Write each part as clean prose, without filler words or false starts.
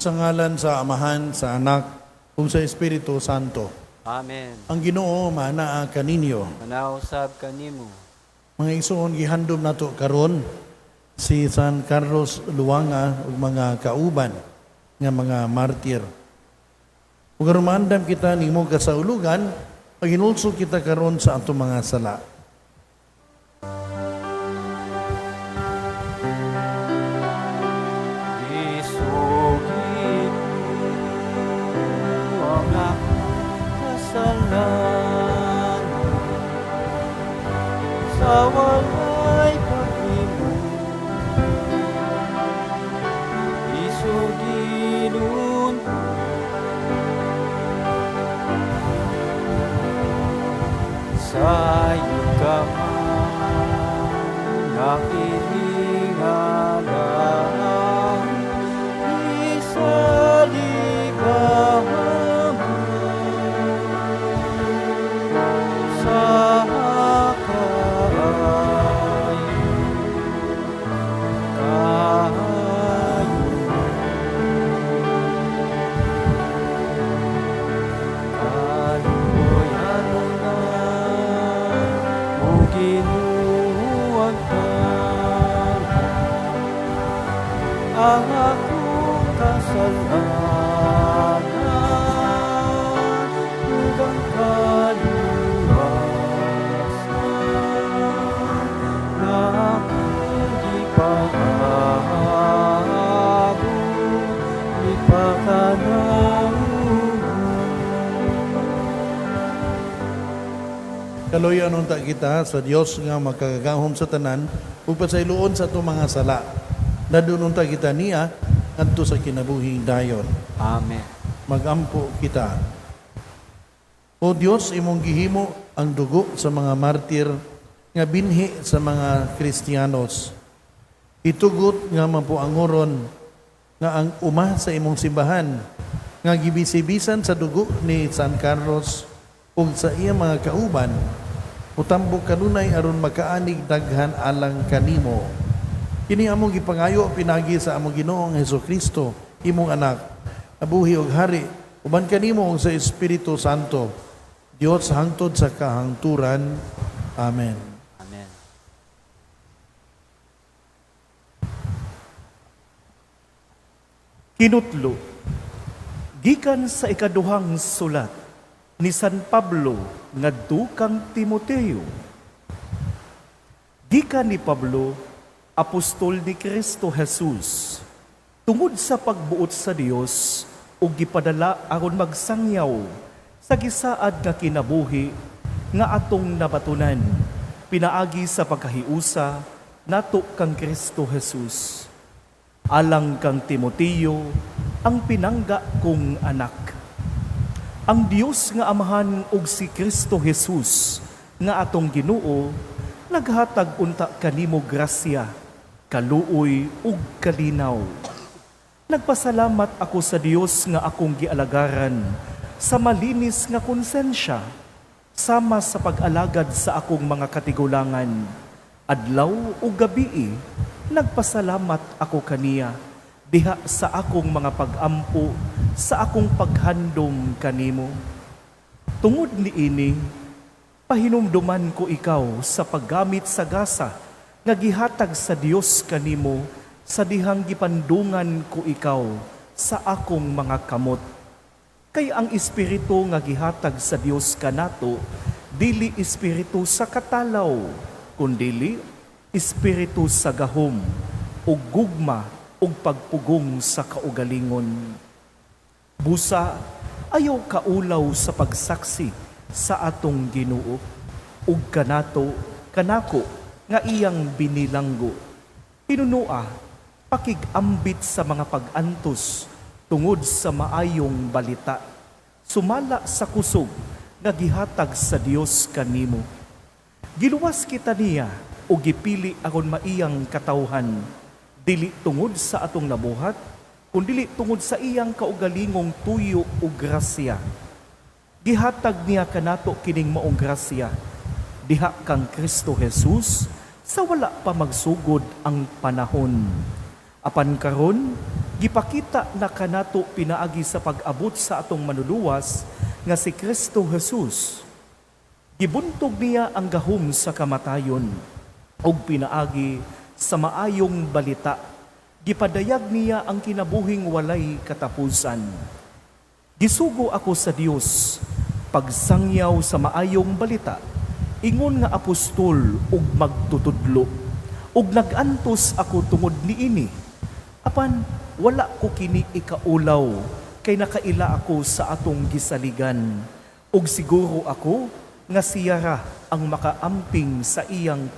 Sa ngalan sa Amahan, sa Anak, ug sa Espiritu Santo. Amen. Ang Ginoo manaa kaninyo. Manausab kanimo. Mga igsoon gihandom nato karon si San Carlos Luanga ug mga kauban nga mga martir. Ug rumandam kita nimo kasaulugan, paginulso kita karon sa ato mga sala. Isugin mo ang aking kasalanan sa walay pag-ibig. Isugin mo sa iyong kamay na piningalan, isaligaman sa ang akong kasalanan upang kaluwasan na akong ipahagod, ipakanaon. Kaloyan unta kita sa Dios nga makagagahom sa tanan ug pasayloon sa ato mga sala. Nadununta kita niya ngadto sa kinabuhing dayon. Amen. Magampo kita. O Dios, imong gihimo ang dugo sa mga martir nga binhi sa mga Kristiyanos. Itugot nga mapuangoron nga ang uma sa imong simbahan nga gibisibisan sa dugo ni San Carlos ug sa iya mga kauban, utambok kanunay aron makaanig daghan alang kanimo. Kini among gipangayo pinagi sa among Ginoong Hesukristo, imong anak, abuhi ug hari, uban kanimo ug sa Espiritu Santo, Dios hangtod sa kahangturan. Amen. Amen. Kinutlo, gikan sa ikaduhang sulat ni San Pablo ngadto kang Timoteo. Gikan ni Pablo, apostol ni Kristo Jesus, tungod sa pagbuot sa Dios ug gipadala aron magsangyaw sa gisaad nga kinabuhi nga atong nabatunan pinaagi sa pagkahiusa nato kang Kristo Jesus. Alang kang Timoteo, ang pinangga kong anak. Ang Dios nga Amahan ug si Kristo Jesus nga atong Ginoo naghatag unta kanimo grasya, kaluoy ug kalinaw. Nagpasalamat ako sa Dios nga akong gialagaran sa malinis nga konsensya sama sa pag-alagad sa akong mga katigulangan. Adlaw ug gabii nagpasalamat ako kaniya diha sa akong mga pag-ampo sa akong paghandom kanimo. Tungod niini, pahinumduman ko ikaw sa paggamit sa gasa nga gihatag sa Dios kanimo sa dihang gipandungan ko ikaw sa akong mga kamot. Kay ang espiritu nga gihatag sa Dios kanato dili espiritu sa katalaw, kundili espiritu sa gahom ug gugma ug pagpugong sa kaugalingon. Busa ayaw kaulaw sa pagsaksi sa atong Ginoo ug kanako nga iyang binilanggo. Pinunua, pakigambit sa mga pag-antos tungod sa maayong balita. Sumala sa kusog nga gihatag sa Dios kanimo. Giluwas kita niya o gipili aron maiyang katawhan, dili tungod sa atong nabuhat, kundili tungod sa iyang kaugalingong tuyo o grasya. Gihatag niya kanato kining maong grasya, diha kang Kristo Jesus, sa wala pa magsugod ang panahon. Apan karon, Gipakita na kanato pinaagi sa pag-abot sa atong manuluwas nga si Kristo Jesus. Gibuntog niya ang gahom sa kamatayon ug pinaagi sa maayong balita. Gipadayag niya ang kinabuhing walay katapusan. Gisugo ako sa Dios pagsangyaw sa maayong balita. Ingon nga apostol ug magtutudlo. Ug nagantos ako tungod niini. Apan wala ko kini ikaulaw kay nakaila ako sa atong gisaligan. Ug siguro ako nga siya ra ang makaamping sa iyang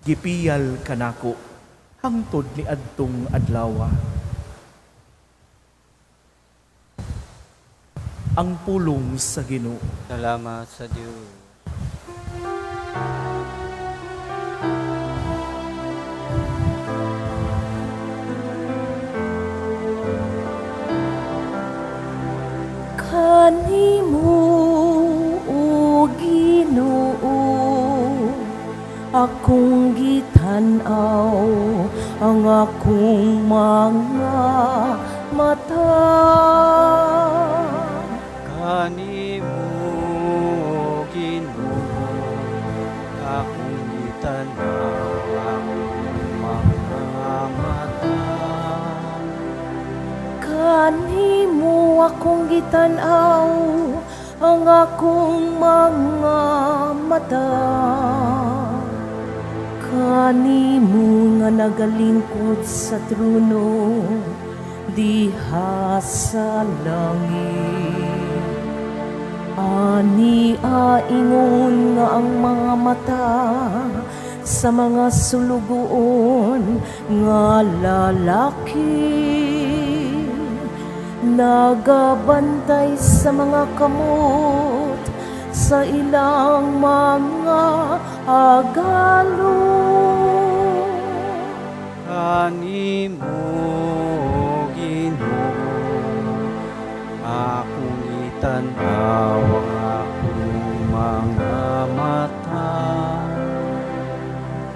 gipiyal kanako hangtod ni adtong adlaw. Ang pulong sa Ginoo. Salamat sa Diyos. Kanimo, O Ginoo, akong gitanaw ang akong mga mata. Kanimo, Ginoo, akong gitanaw ang mga mata. Kanimo akong gitanaw ang akong mga mata. Kanimo nga nagalingkod sa trono diha sa langit. Ani ingon nga ang mga mata sa mga sulugoon nga lalaki. Nagabantay sa mga kamot sa ilang mga agalo. Kanimo, Ginoo, akong gitanaw ang akong mga mata.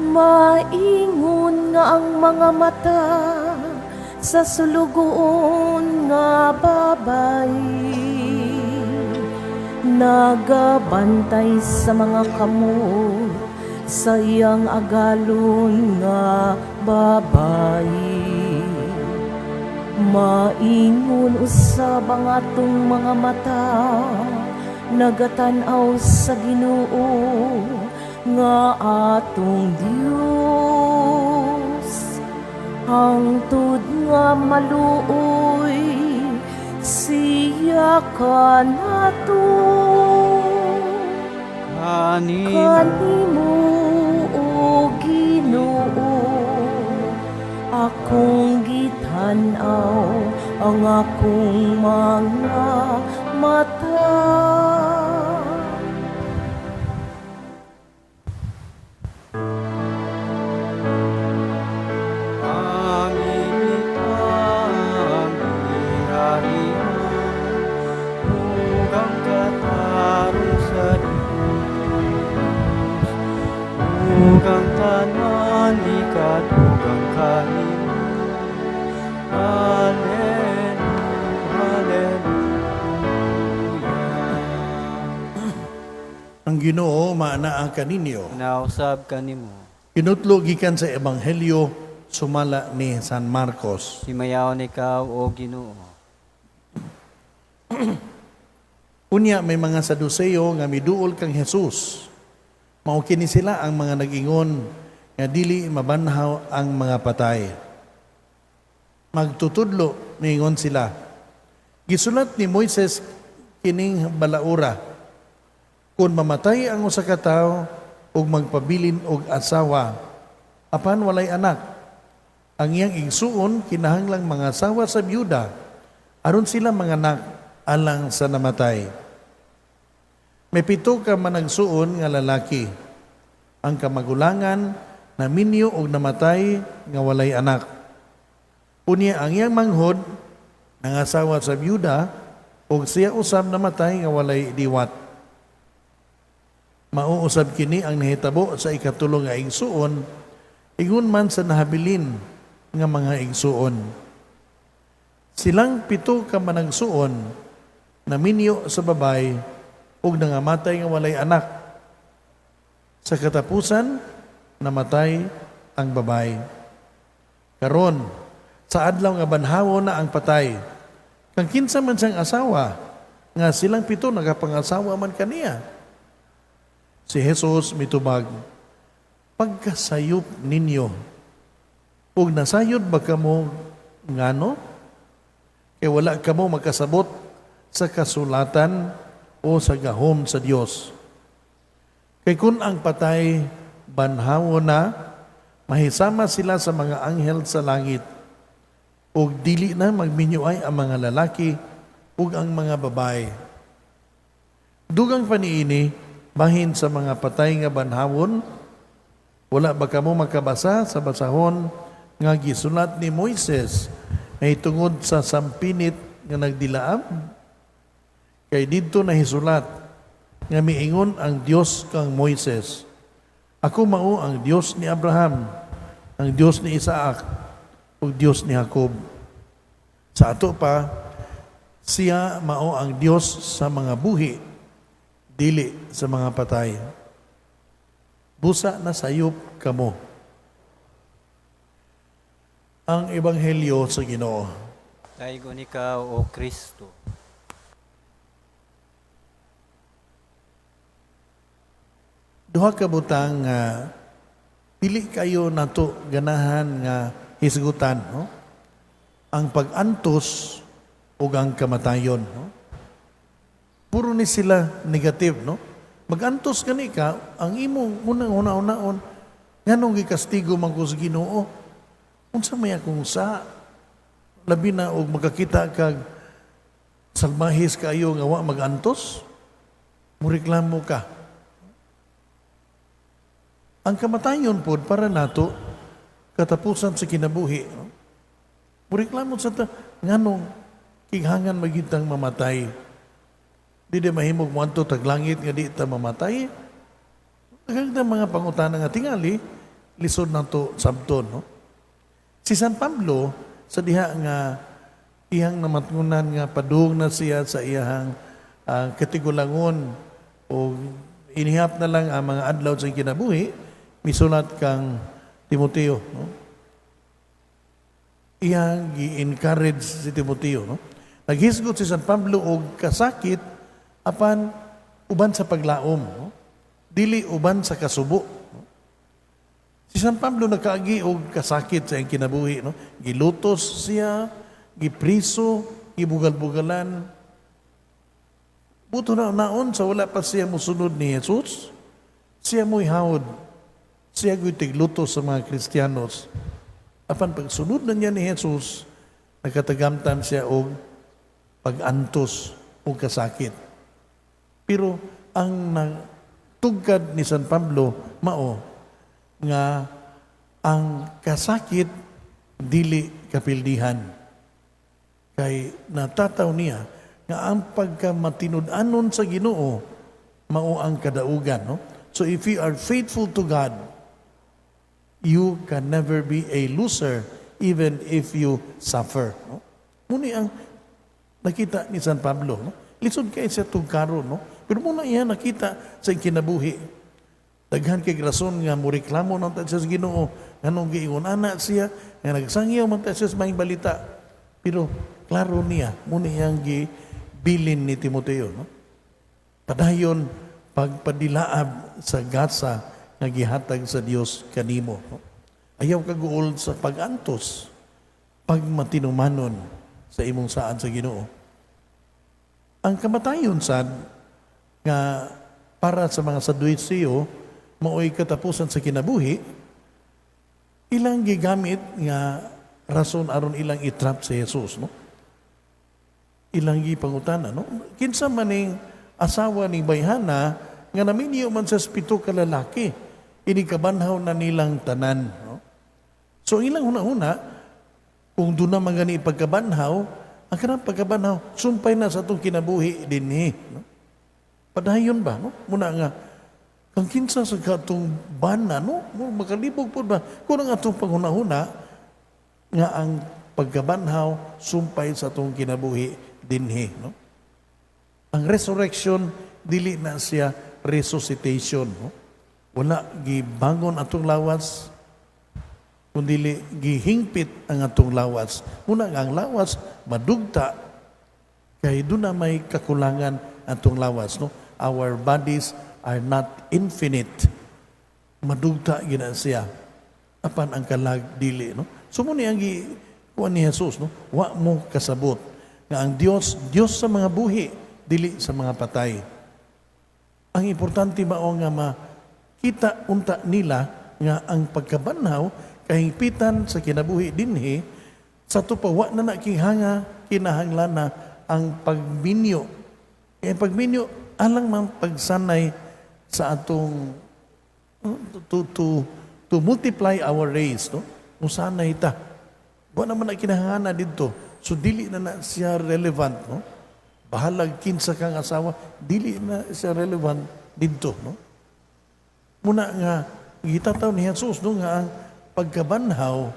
Maingon nga ang mga mata sa sulugoon nga babay. Nagabantay sa mga kamot sa iyang agalon nga babay. Maingon usab ang atong mga mata, nagatanaw sa Ginoo nga atong Dios. Hangtod nga maluoy siya kanato. Kanimo, O Ginoo, akong gitanaw ang akong mga mata. Dugang tanan ikadugang kanimo. Hallelujah. Ang Ginoo maanaa kaninyo. Nausab kanimo. Inutlo gikan sa Ebanghelyo sumala ni San Marcos. Himayaon ikaw, O Ginoo. Unya may mga Saduceo nga miduol kang Jesus. Mao kini sila ang mga nag-ingon nga dili mabanhaw ang mga patay. Magtutudlo niingon sila. Gisulat ni Moises kining balaura. Kung mamatay ang usa ka tawo ug magpabilin og asawa apan walay anak, ang iyang igsuon kinahanglang mga asawa sa byuda aron sila manganak alang sa namatay. May 7 ka managsuon nga lalaki. Ang kamagulangan na minyo og namatay nga walay anak. Unya ang iyang manghod ang asawa sa byuda og siya usab namatay nga walay diwat. Mauusab kini ang nahitabo sa ikatulo nga igsuon, ingon man sa nahabilin nga mga igsuon. Silang pito ka managsuon na minyo sa babay ug nangamatay nga walay anak. Sa katapusan, namatay ang babay. Karon, sa adlaw nga banhawon na ang patay. Kang kinsa man siyang asawa, nga silang pito nagapangasawa man kaniya. Si Jesus mitubag, pagkasayop ninyo, ug nasayod ba kamo ngano? Kaya wala kamo magkasabot sa kasulatan o sa gahom sa Dios. Kay kun ang patay banhawo na, mahisama sila sa mga anghel sa langit, ug dili na magminyuay ang mga lalaki ug ang mga babae. Dugang paniini, bahin sa mga patay nga banhawon, wala ba kamo makabasa sa basahon nga gisulat ni Moises ay tungod sa sampinit nga nagdilaab? Kay didto nahisulat nga miingon ang Dios kang Moises, ako mao ang Dios ni Abraham, ang Dios ni Isaac, ug Dios ni Jacob. Sa ato pa, siya mao ang Dios sa mga buhi, dili sa mga patay. Busa na sayop kamo. Ang Ebanghelyo sa Ginoo. Daigon ikaw, O Kristo. Duha ka butang nga dili kayo nato ganahan nga hisgutan, no? Ang pag-antos ug ang kamatayon, no? Puro ni sila negative, no? Mag-antos gani ka, ang imong unang una-unaon nganong gikastigo man ko sa Ginoo. Unsa may akong sa labi na og makakita kag salmahis kayo nga wa mag-antos, mureklamo ka. Ang kamatayon po para nato katapusan sa kinabuhi. No? Mureklamo sa ta nganong kighangan magitang mamatay. Di mahimog mo anto taglangit nga di ta mamatay. Nagagda mga pangutana nga tingali lisod nato sabton, no? Si San Pablo sa diha nga iyang namatngunan nga padung na siya sa iyang katigulangon o inihap na lang ang mga adlaw sa kinabuhi, misulat kang Timoteo, no? Iyang gi-encourage si Timoteo, no? Naghisgot si San Pablo og kasakit apan uban sa paglaom, no? Dili uban sa kasubo. No? Si San Pablo nakaagi og kasakit sa iyang kinabuhi, no? Gilutos siya, gipriso, gibugal-bugalan. Buto na naon sa wala pa siya musunod ni Jesus, siya mo'y hawod. Siya ko'y tiglutos sa mga Kristiyanos. Apan pagsunod na niya ni Jesus, nagkatagamtan siya og pag-antos o kasakit. Pero ang tugkad ni San Pablo, mao, nga ang kasakit dili kapildihan. Kay natataw niya nga ang pagkamatinud-anon sa Ginoo mao ang kadaugan, no? So if you are faithful to God, you can never be a loser even if you suffer, no? Muni ang nakita ni San Pablo, no? Lisod kay siya tugkaron, no? Pero muna iya nakita sa kinabuhi. Daghan kay rason nga moreklamo nang ta siya sa Ginoo, nganong giingon ana siya nga nagsangyaw man ta siya sa maing balita. Pero klaro niya, muna iyang gibilin ni Timoteo, no? Padayon pagpadilaab sa gasa nga gihatag sa Dios kanimo, no? Ayaw kaguol sa pag-antos, pagmatinumanon sa imong saan sa Ginoo. Ang kamatayon sad nga para sa mga Saduceo mao'y katapusan sa kinabuhi, ilang gigamit nga rason aron ilang itrap si Jesus, no? Ilang gipangutana, no? Kinsa man ning asawa ni bayhana nga naminyo man sa pito ka lalaki, inikabanhaw na nilang tanan, no? So ilang huna-huna, kung doon na magani pagkabanhaw, ang kanang pagkabanhaw, sumpay na sa itong kinabuhi dinhi, no? Padayon ba, no? Muna nga, kang kinsa sa katong bana, no? Makalibog po ba? Kung ang atong panghuna-huna, nga ang pagkabanhaw sumpay sa atong kinabuhi dinhi, no? Ang resurrection dili na siya resuscitation, no? Wala gibangon atong lawas, kundi gihingpit ang atong lawas. Muna nga ang lawas madugta kay doon na may kakulangan atong lawas, no? Our bodies are not infinite. Madugta gina siya. Apan ang kalag dili, no? So muna ang kuha ni Jesus, no? Wa mo kasabot nga ang Dios sa mga buhi, dili sa mga patay. Ang importante mao nga makita unta nila nga ang pagkabanhaw kahingpitan sa kinabuhi dinhi sa tupawa na nakihanga kinahanglan na ang pagminyo. Ang pagminyo alang mang pagsanay sa atong to multiply our race, no? Musanay ta. Wa naman na kinahangana dito. So dili na siya relevant, no? Bahalag kinsa kang asawa, dili na siya relevant dito, no? Muna nga gitataw ni Jesus, no, nga ang pagkabanhaw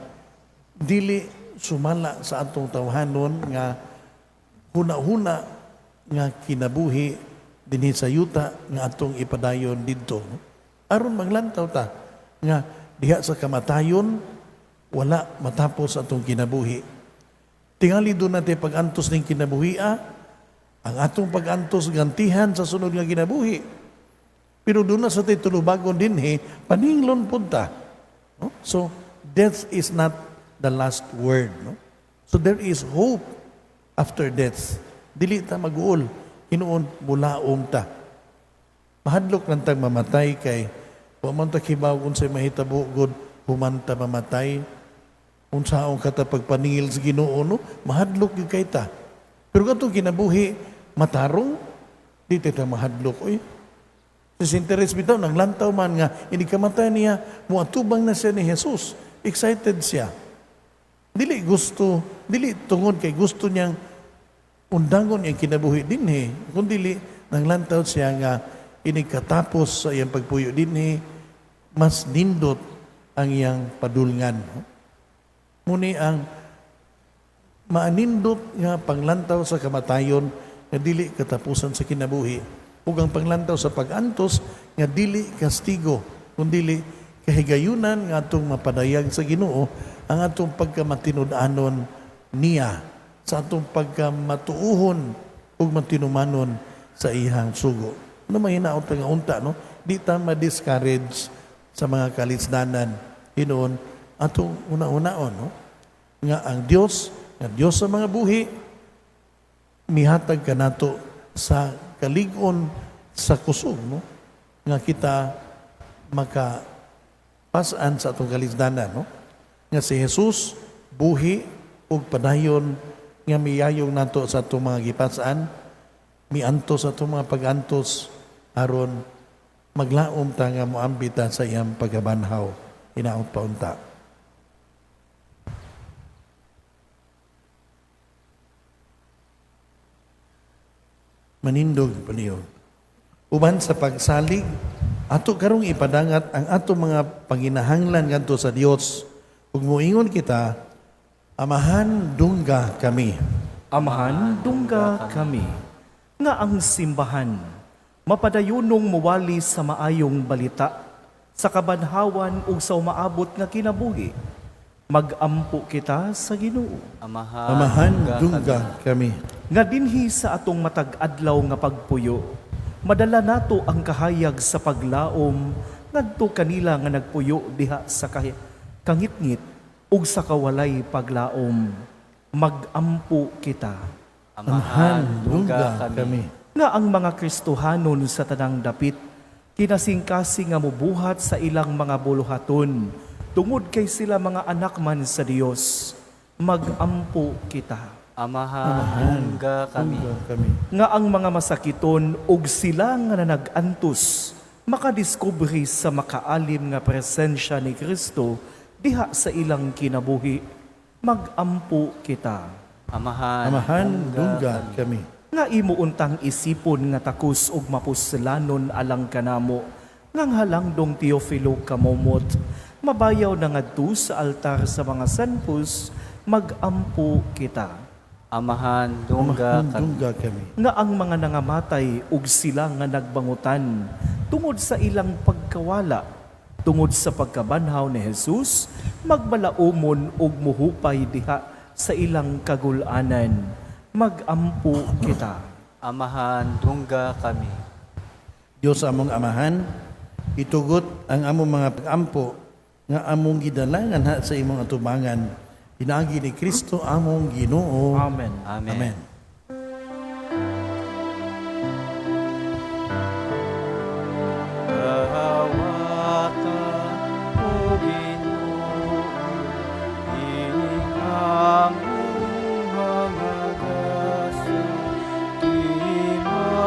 dili sumala sa atong tawhanon nga huna-huna nga kinabuhi dinhi sa yuta nga atong ipadayon didto, no? Aron maglantaw ta nga diha sa kamatayon wala matapos atong kinabuhi. Tingali doon natin pag-antos ng kinabuhia, ang atong pag-antos gantihan sa sunod nga kinabuhi. Pero doon na sa tulubagon din, paninglon punta. No? So, death is not the last word. No? So, there is hope after death. Dili ta mag-uol, hinuon mulaong ta. Mahadlok lang tang mamatay kay waman ta kibaw kung sa'y mahitabo god humanta mamatay. Unsaong kata pagpaningil sa Ginoo, no? Mahadlok gyud kay ta. Pero katong kinabuhi matarong di ta mahadlok oy. Sa interes bitaw nang lantaw man nga ini kamatay niya muatubang na siya ni Jesus. Excited siya. Dili tungod kay gusto niyang undangon yung kinabuhi dinhi, kundi nang lantaw siya nga ini katapos sa iyang pagpuyo dinhi mas nindot ang iyang padulngan. Muni ang maanindot nga panglantaw sa kamatayon nga dili katapusan sa kinabuhi ug ang panglantaw sa pag-antos nga dili kastigo kundi kahigayunan nga atong mapadayag sa Ginoo ang atong pagkamatinud-anon niya sa atong pagkamatuuhon ug matinumanon sa iyang sugo. Ano mahinaot nga unta, no? Di ta ma-discourage sa mga kalisdanan hinuon atong una-unaon, no? Nga ang Dios sa mga buhi mihatag kanato sa kalig-on sa kusog, no? Nga kita makapasan sa atong kalisdanan, no? Nga si Jesus buhi ug padayon nga miyayong nato sa atong mga gipasaan, miantos sa atong mga pag-antos aron maglaom ta nga moambita sa iyang pagabanhaw hinaot pa unta. Manindog paniyon. Uban sa pagsalig, ato karong ipadangat ang ato mga panginahanglan ngadto sa Dios. Ug moingon kita, Amahan dungga kami. Amahan, dungga kami, nga ang simbahan, mapadayunong muwali sa maayong balita, sa kabanhawan ug sa umaabot nga kinabuhi, magampo kita sa Ginoo. Amahan dungga kami. Nga dinhi sa atong matag-adlaw nga pagpuyo, madala nato ang kahayag sa paglaom ngadto kanila nga nagpuyo diha sa kangitngit ug sa kawalay paglaom. Magampo kita. Amahan dungga kami. Nga ang mga Kristohanon sa tanang dapit, kinasingkasing nga mubuhat sa ilang mga buluhaton, tungod kay sila mga anak man sa Dios. Magampo kita. Amahan dungga kami. Nga ang mga masakiton ug sila nga nanag-antos makadiskubre sa makaalim nga presensya ni Kristo diha sa ilang kinabuhi. Magampo kita. Amahan dungga kami. Nga imuuntang isipon nga takus ug mapuslanon alang kanamo ngang halangdong Teofilo kamomot mabayaw na ngadto sa altar sa mga sanpus magampo kita. Amahan, dungga kami. Dungga kami. Nga ang mga nangamatay ug sila nga nagbangutan tungod sa ilang pagkawala, tungod sa pagkabanhaw ni Jesus, magbalaumon ug muhupay diha sa ilang kagulanan. Magampo kita. Amahan, dungga kami. Diyos among amahan, itugot ang among mga pag-ampo nga among gidalangan ha sa imong atubangan. Pinaagi ni Kristo among Ginoo. Amen. Amen. Amen. Dawata o Ginoo, ining among mga dasal, timaan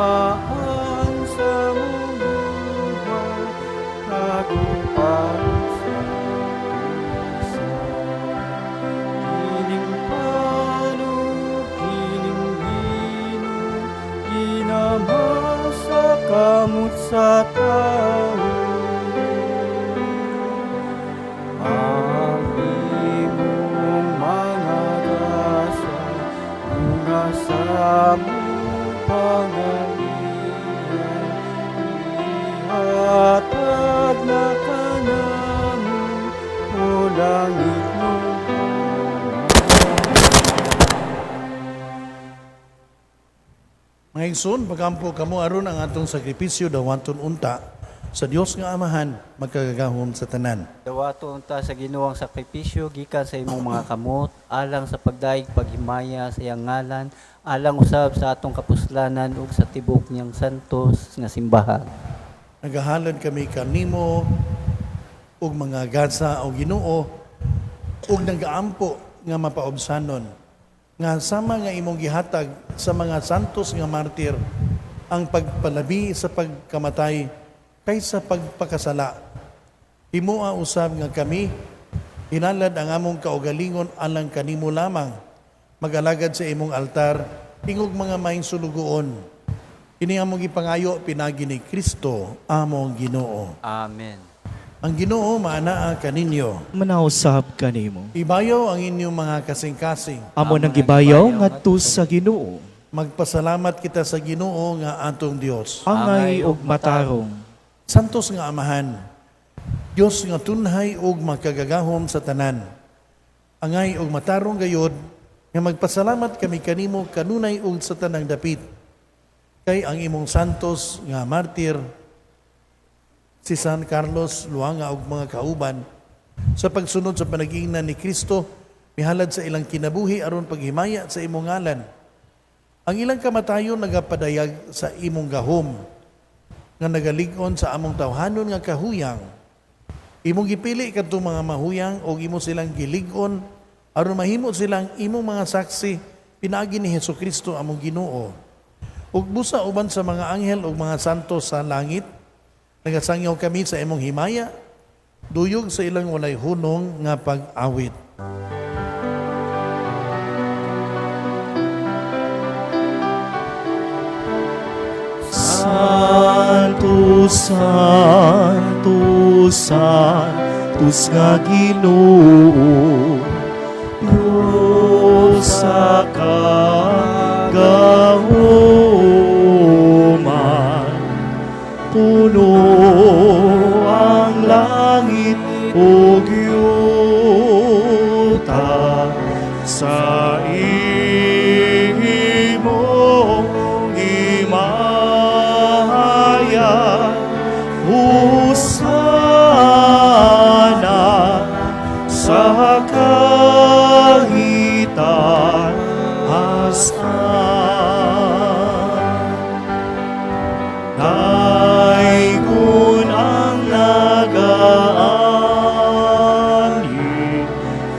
sa muluhan, tagumpay sa puso. Kining panog, kining hino, ginamasa kamot sa tao. Ang imong mga dasal, bunga sa mong pangalian, ihatag na kanamo o langit mo. Mga igsoon, pagkampo kamo aron ang atong sakripisyo dawaton unta sa Dios nga Amahan magkagagahom sa tanan. Dawato unta sa Ginoong sakripisyo gikan sa imong mga kamot, alang sa pagdaig paghimaya sa iyang ngalan, alang usab sa atong kapuslanan ug sa tibok niyang santos nga simbahan. Nagahalad kami kanimo ug mga gasa o Ginoo ug nagaampo nga mapaobsanon nga sama nga imong gihatag sa mga santos nga martir ang pagpalabi sa pagkamatay kaysa pagpakasala. Himoa usab nga kami hinalad ang among kaugalingon alang kanimo lamang magalagad sa imong altar ingog mga maing sulugoon. Ini among gipangayo pinagi ni Kristo among Ginoo. Amen. Ang Ginoo maanaa kaninyo. Manausab kanimo. Ibayaw ang inyong mga kasing-kasing. Amo nang Amo nang gibayaw gibayaw ngadto sa Ginoo. Magpasalamat kita sa Ginoo nga atong Dios. Angay ug matarong. Santos nga Amahan, Dios nga tunhay ug makagagahom sa tanan. Angay ug matarong gayod nga magpasalamat kami kanimo kanunay ug sa tanang dapit. Kay ang imong santos nga martir si San Carlos Luanga ug mga kauban sa pagsunod sa panag-iingnan ni Kristo mihalad sa ilang kinabuhi aron paghimaya sa imong ngalan. Ang ilang kamatayon nagapadayag sa imong gahom nga nagalig-on sa among tawhanon nga kahuyang. Imong gipili kadtong mga mahuyang o imo silang gilig-on aron mahimo silang imong mga saksi pinaagi ni Hesukristo among Ginoo. Ug busa uban sa mga anghel ug mga santos sa langit, nagasangyaw kami sa imong himaya, duyog sa ilang walay hunong nga pag-awit. Santo, Santo, Santos nga Ginoo, Diyos sa kagahuman, puno ang langit o yuta sa imong imaya. Husana sa kahitan Daigun ang nagaani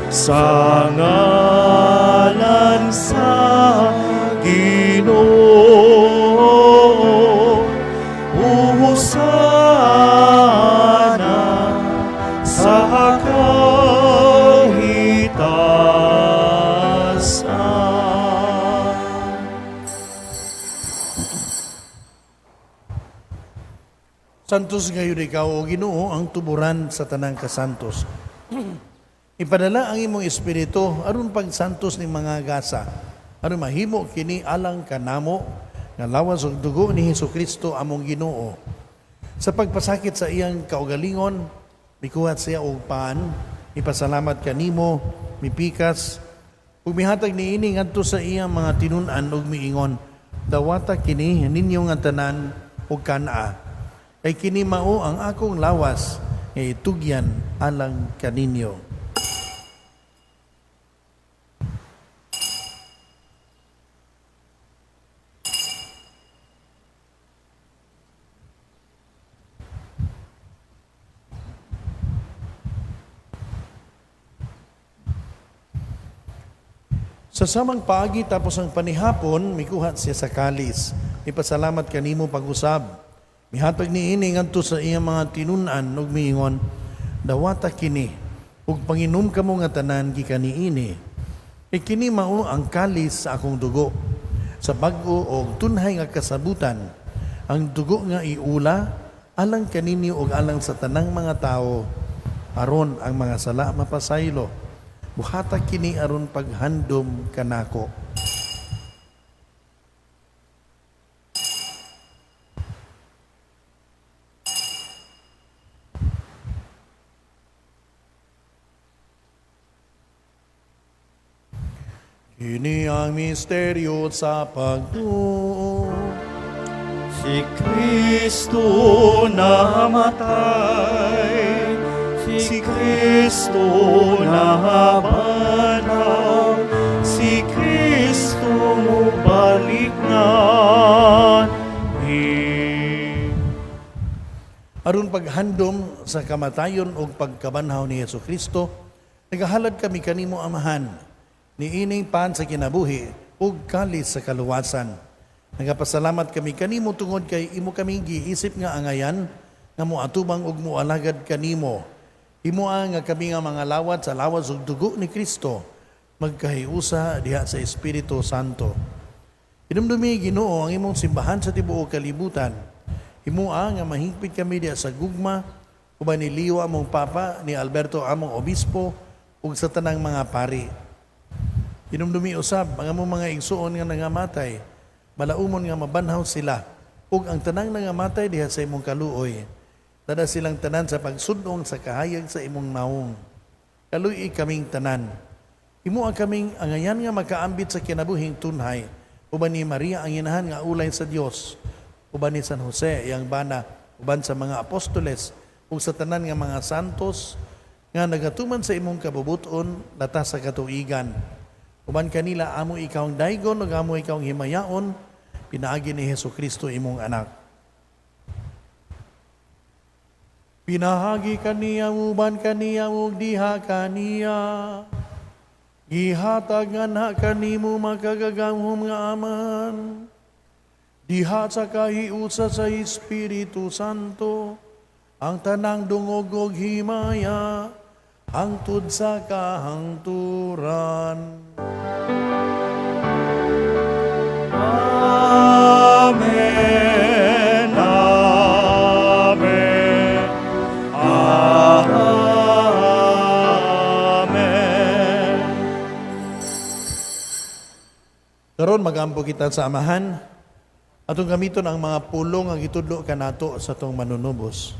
sa ngalan sa Ginoo. Husana sa kahitasan. Santos ngayon ikaw o Ginoo ang tuburan sa tanang kasantos. Ipadala ang imong espiritu aron pagsantos ni mga gasa, aron mahimo kini alang kanamo nga lawas ug dugo ni Hesukristo among Ginoo. Sa pagpasakit sa iyang kaugalingon, mikuhat siya og paan, ipasalamat kanimo, mipikas, ug mihatag niini ngadto sa iyang mga tinun-an ug miingon, dawata kini ninyo nga tanan ug kana. Kay kini mao ang akong lawas nga itugyan alang kaninyo. Sa samang paagi tapos ang panihapon, mikuha siya sa kalis. Ipasalamat kanimo pag-usab. Mihatag niini ngadto sa iyang mga tinun-an ug miingon, dawata kini ug panginom kamo nga tanan gikan niini. Kini mao ang kalis sa akong dugo. Sa bag-o og tunhay nga kasabutan, ang dugo nga iula alang kaninyo ug alang sa tanang mga tao aron ang mga sala mapasaylo. Buhata kini aron paghandom kanako. Kini ang misteryo sa pagtuo. Si Kristo namatay, si Kristo nabanaw, si Kristo mubalik na. Aron paghandom sa kamatayon o pagkabanhaw ni Hesukristo, nagahalad kami kanimo amahan, niining pan sa kinabuhi ug kalis sa kaluwasan. Nagapasalamat kami kanimo tungod kay imo kami giisip nga angayan nga moatubang ug moalagad kanimo. Himuang nga kami nga mga lawat sa lawas ug dugo ni Kristo magkahiusa diha sa Espiritu Santo. Inumdumi Ginoo ang imong simbahan sa tibuok kalibutan. Himua nga mahingpit kami diha sa gugma uban ni Leo among papa, ni Alberto among obispo ug sa tanang mga pari. Inumdumi usab ang among mga igsuon nga nangamatay, balaumon nga mabanhaw sila ug ang tanang nangamatay diha sa imong kaluoy. Tada silang tanan sa pagsudong sa kahayag sa imong naong. Kaluy kaming tanan. Imo ang kaming angayan nga makaambit sa kinabuhing tunhay. Uban ni Maria ang inahan nga ulay sa Dios. Uban ni San Jose iyang bana. Uban sa mga apostoles ug sa tanan nga mga santos nga nagatuman sa imong kabubuton latas sa katuigan. Uban kanila amo ikaw ang daygon ug amo ikaw ang himayaon pinaagi ni Hesukristo imong anak. Pinahagi kaniya, uban kaniya, ug diha kaniya. Gihatag nga na kanimo makagagamhom nga aman. Diha sa kahiusa sa Espiritu Santo, ang tanang dungog ug himaya, hangtod sa kahangturan. Amen. Amen. Amen. Karon magampo kita sa amahan, atong gamiton ang mga pulong ang itudlo kanato sa tong manunubos.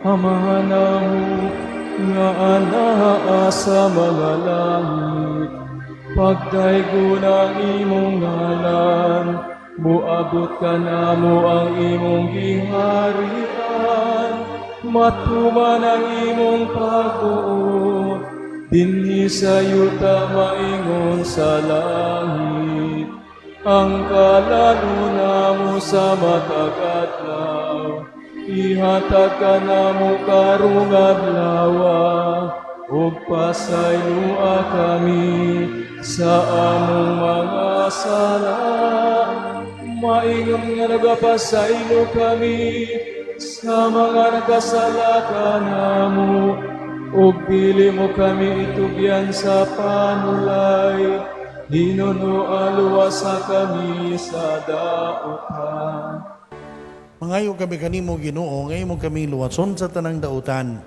Amahan namo nga anaa sa mga langit, pagdaygo ng imong ngalan, buabot ka namo ang imong giharian, matuman ang imong pagbuot, dinhi sa yuta maingon sa langit, ang kalaluna mo sa matagadlaw, ihatag ka namo karong adlaw, ug pasaynua kami sa among mga sala. Maingon nga nagapasaylo kami sa mga nagkasala kanamo, ug dili mo kami itugyan sa panulay, hinunualuwasa kami sa dautan. Mangayo kami kanimo Ginoo, ngayon mo kami luwason sa tanang dautan.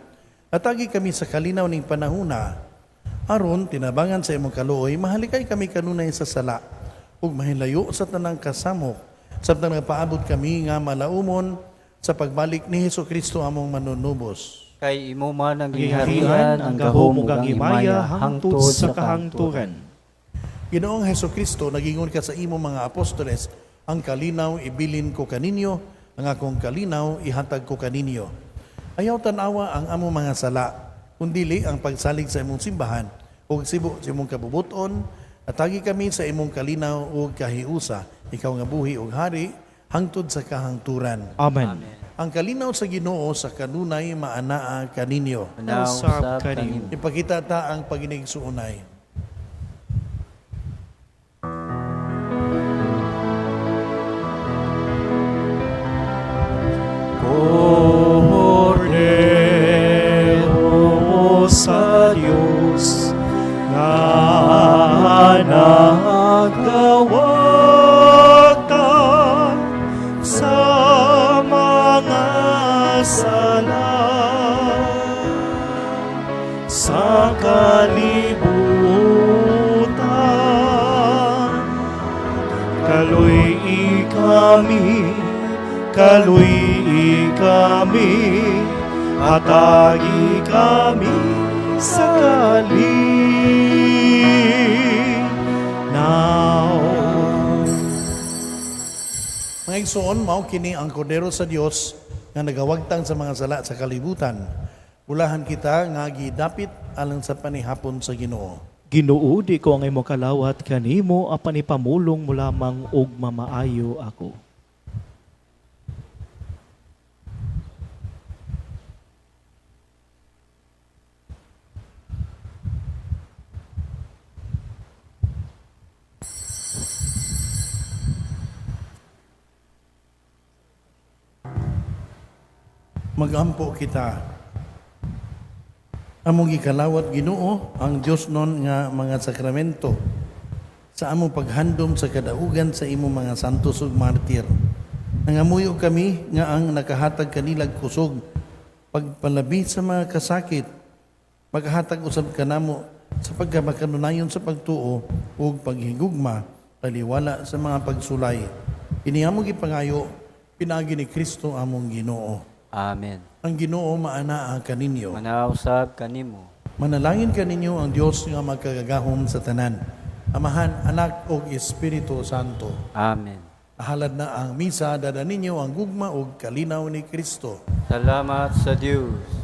Atagi kami sa kalinaw ning panahuna, aron tinabangan sa imong kaluoy, mahalikay kami kanunay sa sala, ug mahilayo sa tanang kasamok, sabtang nagpaabot kami nga malaumon sa pagbalik ni Hesus Kristo among manunubos. Kay imo man ang Giharian giharian, ang gahom ug ang himaya hangtod sa kahangturan. Ginoong Hesus Kristo, nagingon ka sa imo mga apostoles, ang kalinaw ibilin ko kaninyo, ang akong kalinaw ihatag ko kaninyo. Ayaw tanawa ang among mga sala, kundili ang pagsalig sa imong simbahan, o sibo sa imong kabubuton, atagi kami sa imong kalinaw o kahiusa, ikaw nga buhi o hari, hangtod sa kahangturan. Amen. Ang kalinaw sa Ginoo sa kanunay maanaa kaninyo. Manaw Usab usab kanimo. kanimo. Ipakita ta ang paginigsuunay. Cordero sa Diyos nga nagdawata sa mga sala sa kalibutan. Kaluy kami, atagi kami sa kalinaw. Mga igsoon, mao kini ang kordero sa Dios nga nagawagtang sa mga sala sa kalibutan. Ulahan kita nga gidapit alang sa panihapon sa Ginoo. Ginoo, di ko ang imo kalawat kanimo apan ipamulong mo lamang og mamaayo ako. Magampo kita. Among gikalawat Ginoo ang Dios non nga mga sakramento sa among paghandom sa kadaugan sa imong mga santos ug martir. Nangamuyo kami nga ang nakahatag kanilag kusog pagpalabi sa mga kasakit, maghatag usab kanamo sa pagkamakanunayon sa pagtuo ug paghigugma taliwala sa mga pagsulay. Ini among gipangayo pinagi ni Kristo among Ginoo. Amen. Ang Ginoo maanaa kaninyo. Manaw usab kanimo. Manalangin kaninyo ang Dios nga magkagagahom sa tanan. Amahan, Anak ug Espiritu Santo. Amen. Ahalad na ang misa, dada ninyo ang gugma ug kalinaw ni Kristo. Salamat sa Dios.